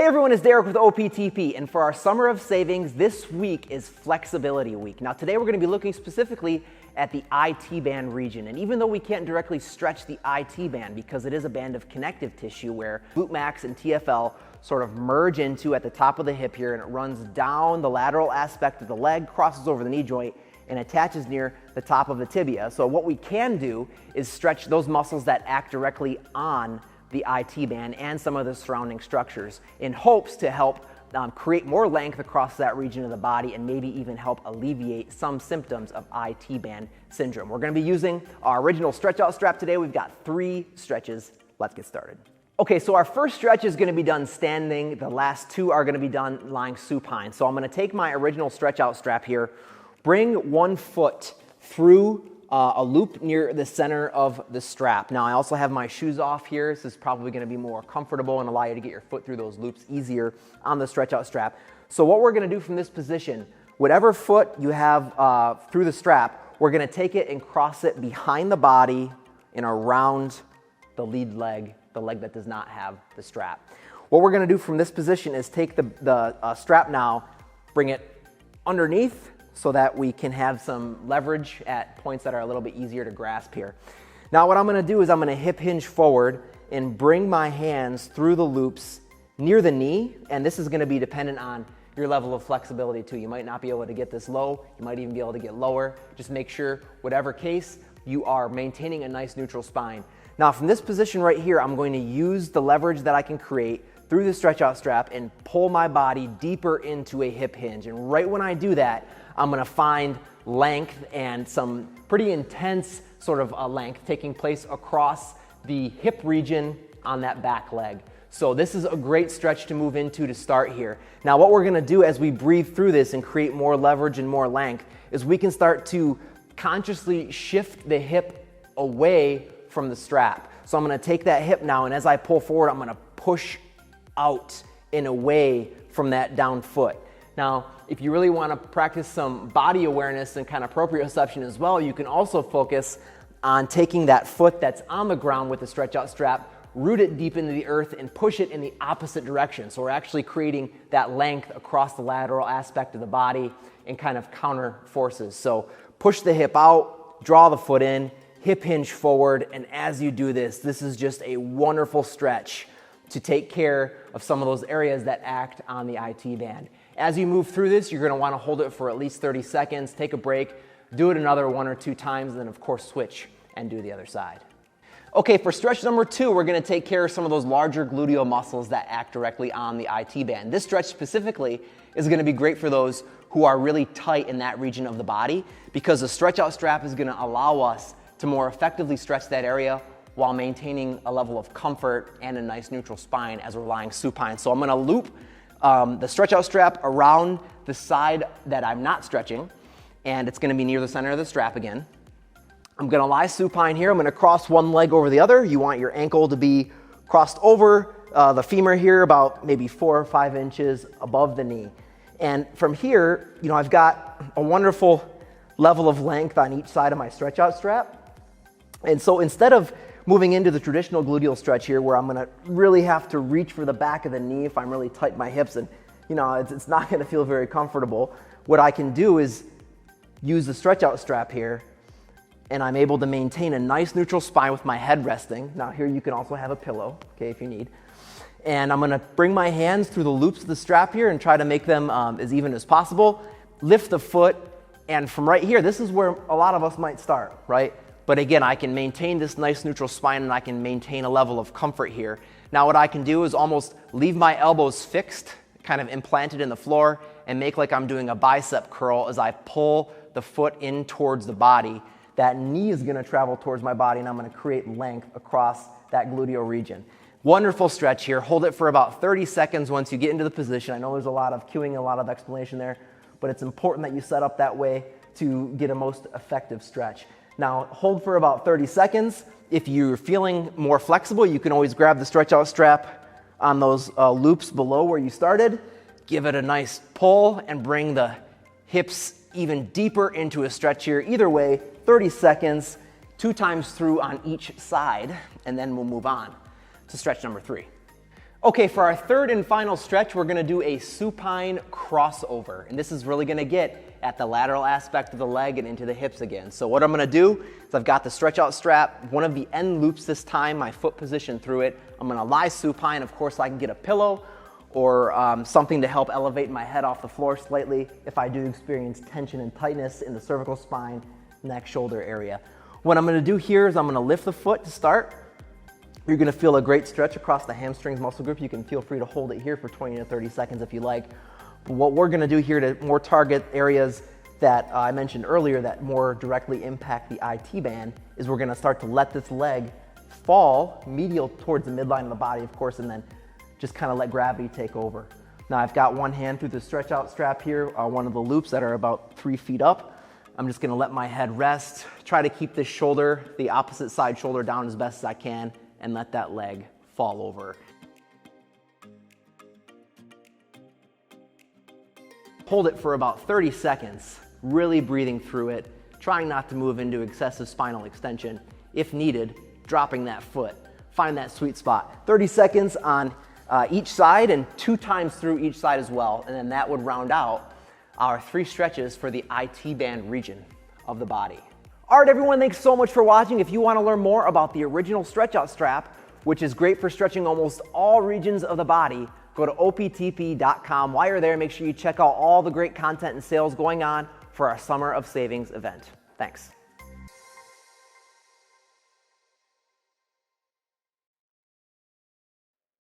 Hey everyone, it's Derek with OPTP, and for our Summer of Savings, this week is Flexibility Week. Now today we're going to be looking specifically at the IT band region, and even though we can't directly stretch the IT band because it is a band of connective tissue where glute max and TFL sort of merge into at the top of the hip here, and it runs down the lateral aspect of the leg, crosses over the knee joint, and attaches near the top of the tibia. So what we can do is stretch those muscles that act directly on the IT band and some of the surrounding structures in hopes to help create more length across that region of the body and maybe even help alleviate some symptoms of IT band syndrome. We're going to be using our original stretch out strap today. We've got 3 stretches. Let's get started. Okay, so our first stretch is going to be done standing. The last 2 are going to be done lying supine. So I'm going to take my original stretch out strap here, bring one foot through a loop near the center of the strap. Now I also have my shoes off here. This is probably going to be more comfortable and allow you to get your foot through those loops easier on the stretch out strap. So what we're going to do from this position, whatever foot you have through the strap, we're going to take it and cross it behind the body and around the lead leg, the leg that does not have the strap. What we're going to do from this position is take the strap now, bring it underneath, so that we can have some leverage at points that are a little bit easier to grasp here. Now what I'm going to do is I'm going to hip hinge forward and bring my hands through the loops near the knee, and this is going to be dependent on your level of flexibility too. You might not be able to get this low, you might even be able to get lower. Just make sure, whatever case, you are maintaining a nice neutral spine. Now from this position right here, I'm going to use the leverage that I can create through the stretch out strap and pull my body deeper into a hip hinge. And right when I do that, I'm going to find length and some pretty intense sort of length taking place across the hip region on that back leg. So this is a great stretch to move into to start here. Now what we're going to do as we breathe through this and create more leverage and more length is we can start to consciously shift the hip away from the strap. So I'm going to take that hip now, and as I pull forward, I'm going to push out and away from that down foot. Now, if you really want to practice some body awareness and kind of proprioception as well, you can also focus on taking that foot that's on the ground with the stretch out strap, root it deep into the earth, and push it in the opposite direction. So we're actually creating that length across the lateral aspect of the body and kind of counter forces. So push the hip out, draw the foot in, hip hinge forward, and as you do this, this is just a wonderful stretch to take care of some of those areas that act on the IT band. As you move through this, you're going to want to hold it for at least 30 seconds, take a break, do it another 1 or 2 times, and then of course switch and do the other side. Okay, for stretch number 2, we're going to take care of some of those larger gluteal muscles that act directly on the IT band. This stretch specifically is going to be great for those who are really tight in that region of the body, because the stretch out strap is going to allow us to more effectively stretch that area while maintaining a level of comfort and a nice neutral spine as we're lying supine. So I'm going to loop the stretch out strap around the side that I'm not stretching, and it's going to be near the center of the strap again. I'm going to lie supine here. I'm going to cross one leg over the other. You want your ankle to be crossed over the femur here, about maybe 4 or 5 inches above the knee. And from here, you know, I've got a wonderful level of length on each side of my stretch out strap. And so instead of moving into the traditional gluteal stretch here, where I'm going to really have to reach for the back of the knee if I'm really tight in my hips, and you know, it's not going to feel very comfortable. What I can do is use the stretch out strap here, and I'm able to maintain a nice neutral spine with my head resting. Now here you can also have a pillow, okay, if you need. And I'm going to bring my hands through the loops of the strap here and try to make them as even as possible. Lift the foot, and from right here, this is where a lot of us might start, right? But again, I can maintain this nice neutral spine, and I can maintain a level of comfort here. Now what I can do is almost leave my elbows fixed, kind of implanted in the floor, and make like I'm doing a bicep curl as I pull the foot in towards the body. That knee is going to travel towards my body, and I'm going to create length across that gluteal region. Wonderful stretch here. Hold it for about 30 seconds once you get into the position. I know there's a lot of cueing, a lot of explanation there, but it's important that you set up that way to get a most effective stretch. Now hold for about 30 seconds. If you're feeling more flexible, you can always grab the stretch out strap on those loops below where you started. Give it a nice pull and bring the hips even deeper into a stretch here. Either way, 30 seconds, 2 times through on each side, and then we'll move on to stretch number 3. Okay, for our third and final stretch, we're gonna do a supine crossover. And this is really gonna get at the lateral aspect of the leg and into the hips again. So what I'm gonna do is I've got the stretch out strap, one of the end loops this time, my foot positioned through it. I'm gonna lie supine, of course I can get a pillow or something to help elevate my head off the floor slightly if I do experience tension and tightness in the cervical spine, neck, shoulder area. What I'm gonna do here is I'm gonna lift the foot to start. You're gonna feel a great stretch across the hamstrings muscle group. You can feel free to hold it here for 20 to 30 seconds if you like. But what we're gonna do here to more target areas that I mentioned earlier that more directly impact the IT band is we're gonna start to let this leg fall medial towards the midline of the body, of course, and then just kind of let gravity take over. Now I've got one hand through the stretch out strap here, one of the loops that are about 3 feet up. I'm just gonna let my head rest, try to keep this shoulder, the opposite side shoulder down as best as I can, and let that leg fall over. Hold it for about 30 seconds, really breathing through it, trying not to move into excessive spinal extension. If needed, dropping that foot. Find that sweet spot. 30 seconds on each side and 2 times through each side as well, and then that would round out our 3 stretches for the IT band region of the body. All right, everyone, thanks so much for watching. If you want to learn more about the original stretch out strap, which is great for stretching almost all regions of the body, go to optp.com. While you're there, make sure you check out all the great content and sales going on for our Summer of Savings event. Thanks.